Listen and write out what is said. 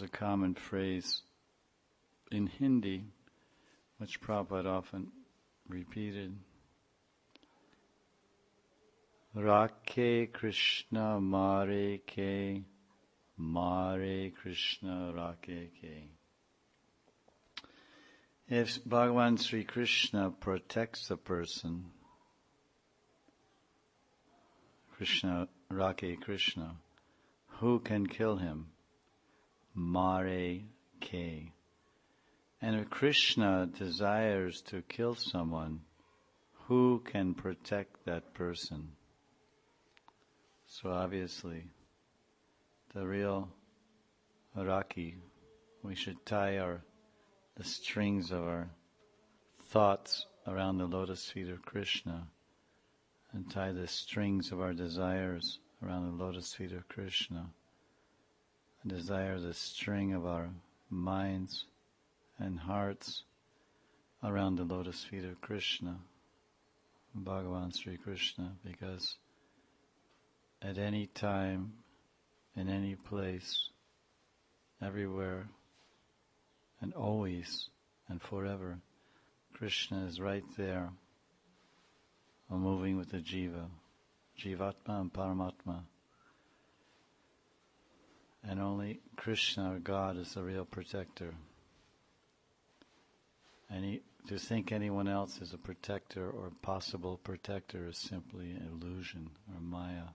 There's a common phrase in Hindi, which Prabhupada often repeated. Rakhe Krishna Mare Ke, Mare Krishna Rakhe Ke. If Bhagavan Sri Krishna protects a person, Krishna Rakhe Krishna, who can kill him? Mare Ke. And if Krishna desires to kill someone, who can protect that person? So obviously, the real Rakhi, we should tie the strings of our thoughts around the lotus feet of Krishna and tie the strings of our desires around the lotus feet of Krishna and desire the string of our minds and hearts around the lotus feet of Krishna, Bhagavan Sri Krishna, because at any time, in any place, everywhere, and always and forever, Krishna is right there, moving with the jiva, jivatma and paramatma. And only Krishna, or God, is the real protector. To think anyone else is a protector or possible protector is simply an illusion or maya.